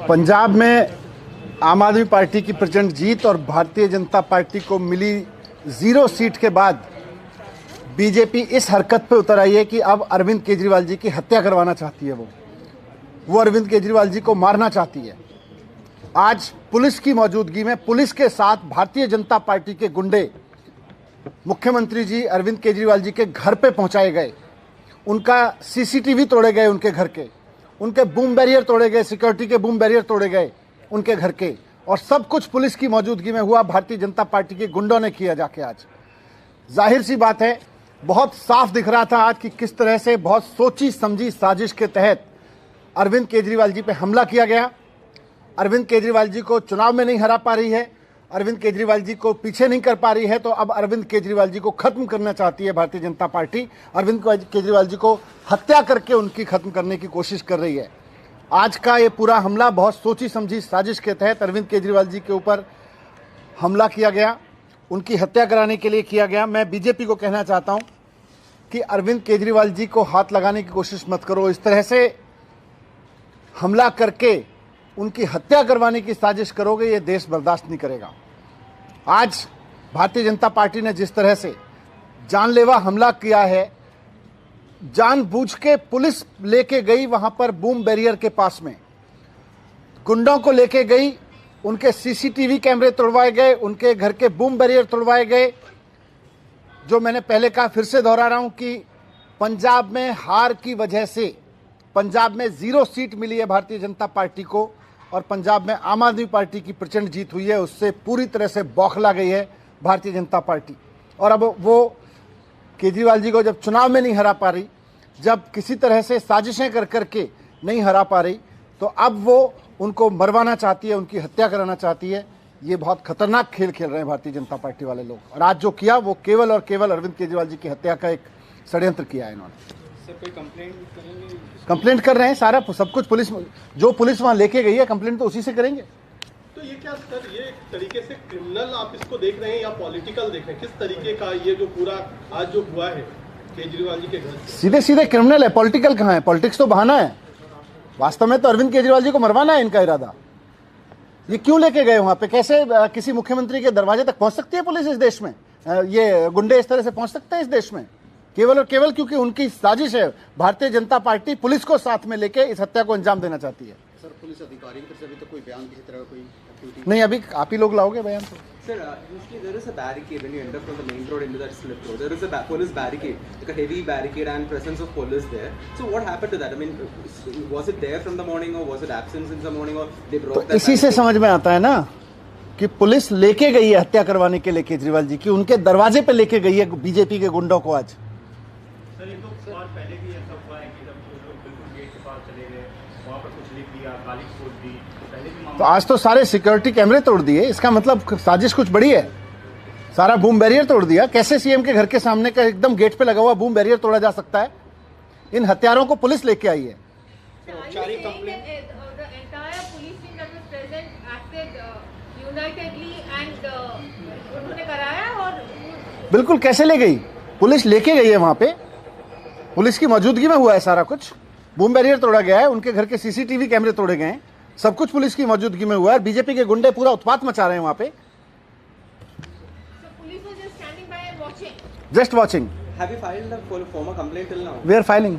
पंजाब में आम आदमी पार्टी की प्रचंड जीत और भारतीय जनता पार्टी को मिली 0 सीट के बाद बीजेपी इस हरकत पे उतर आई है कि अब अरविंद केजरीवाल जी की हत्या करवाना चाहती है। वो अरविंद केजरीवाल जी को मारना चाहती है। आज पुलिस की मौजूदगी में पुलिस के साथ भारतीय जनता पार्टी के गुंडे मुख्यमंत्री जी अरविंद केजरीवाल जी के घर पे पहुंचाए गए। उनका सीसीटीवी तोड़े गए, उनके बूम बैरियर तोड़े गए, सिक्योरिटी के बूम बैरियर तोड़े गए उनके घर के, और सब कुछ पुलिस की मौजूदगी में हुआ। भारतीय जनता पार्टी के गुंडों ने किया जाके। आज जाहिर सी बात है, बहुत साफ दिख रहा था आज कि किस तरह से बहुत सोची समझी साजिश के तहत अरविंद केजरीवाल जी पे हमला किया गया। अरविंद केजरीवाल जी को चुनाव में नहीं हरा पा रही है, अरविंद केजरीवाल जी को पीछे नहीं कर पा रही है, तो अब अरविंद केजरीवाल जी को खत्म करना चाहती है भारतीय जनता पार्टी। अरविंद केजरीवाल जी को हत्या करके उनकी खत्म करने की कोशिश कर रही है। आज का ये पूरा हमला बहुत सोची समझी साजिश के तहत अरविंद केजरीवाल जी के ऊपर हमला किया गया, उनकी हत्या कराने के लिए किया गया। मैं बीजेपी को कहना चाहता हूं कि अरविंद केजरीवाल जी को हाथ लगाने की कोशिश मत करो। इस तरह से हमला करके उनकी हत्या करवाने की साजिश करोगे, ये देश बर्दाश्त नहीं करेगा। आज भारतीय जनता पार्टी ने जिस तरह से जानलेवा हमला किया है, जानबूझ के पुलिस लेके गई वहां पर बूम बैरियर के पास में, गुंडों को लेके गई, उनके सीसीटीवी कैमरे तोड़वाए गए, उनके घर के बूम बैरियर तोड़वाए गए। जो मैंने पहले कहा, फिर से दोहरा रहा हूं कि पंजाब में हार की वजह से पंजाब में 0 सीट मिली है भारतीय जनता पार्टी को, और पंजाब में आम आदमी पार्टी की प्रचंड जीत हुई है। उससे पूरी तरह से बौखला गई है भारतीय जनता पार्टी। और अब वो केजरीवाल जी को जब चुनाव में नहीं हरा पा रही, जब किसी तरह से साजिशें कर करके नहीं हरा पा रही, तो अब वो उनको मरवाना चाहती है, उनकी हत्या कराना चाहती है। ये बहुत खतरनाक खेल खेल रहे हैं भारतीय जनता पार्टी वाले लोग। और आज जो किया वो केवल और केवल अरविंद केजरीवाल जी की हत्या का एक षड्यंत्र किया है इन्होंने। कोई कंप्लेंट कर रहे हैं, सारा सब कुछ पुलिस, जो पुलिस वहां लेके गई है, कंप्लेंट तो उसी से करेंगे। तो ये क्या सर, ये एक तरीके से क्रिमिनल आप इसको देख रहे हैं या पॉलिटिकल देख रहे हैं? किस तरीके का ये जो पूरा आज जो हुआ है केजरीवाल जी के घर, सीधे सीधे क्रिमिनल है, पॉलिटिकल कहाँ है? पॉलिटिक्स तो बहाना है। वास्तव में तो अरविंद केजरीवाल जी को मरवाना है इनका इरादा। ये क्यों लेके गए वहां पे? कैसे किसी मुख्यमंत्री के दरवाजे तक पहुंच सकती है पुलिस इस देश में? ये गुंडे इस तरह से पहुंच सकते हैं इस देश में? केवल और केवल क्योंकि उनकी साजिश है। भारतीय जनता पार्टी पुलिस को साथ में लेके इस हत्या को अंजाम देना चाहती है। सर, पुलिस अधिकारी की तरफ से अभी तक कोई बयान किसी तरह कोई एक्टिविटी नहीं, अभी आप ही लोग लाओगे बयान तो। Sir, usually there is a barricade when you enter from the main road into that slip road. There is a police barricade, like a heavy barricade, and presence of police there. So what happened to that? I mean, was it there from the morning, or was it absent since the morning, or they broke that? तो इसी से समझ में आता है ना कि police लेके गई है हत्या करवाने के लिए केजरीवाल जी की, उनके दरवाजे पे लेके गई है बीजेपी के गुंडों को। आज सर, ये तो और पहले भी ऐसा हुआ है कि जब लोग बिल्कुल गेट के पास चले गए, वहाँ पर कुछ लिख दिया, गाली छोड़ दी, पहले भी तो आज तो सारे सिक्योरिटी कैमरे तोड़ दिए। इसका मतलब साजिश कुछ बड़ी है। सारा बूम बैरियर तोड़ दिया। कैसे सीएम के घर के सामने का एकदम गेट पे लगा हुआ बूम बैरियर तोड़ा जा सकता है? इन हत्यारों को पुलिस लेके आई है। बिल्कुल, कैसे ले गई? पुलिस लेके गई है वहां पे, पुलिस की मौजूदगी में हुआ है सारा कुछ। बूम बैरियर तोड़ा गया है, उनके घर के सीसीटीवी कैमरे तोड़े गए हैं, सब कुछ पुलिस की मौजूदगी में हुआ है। बीजेपी के गुंडे पूरा उत्पात मचा रहे हैं वहां पे। Just watching. Have you filed a formal complaint till now? We are filing.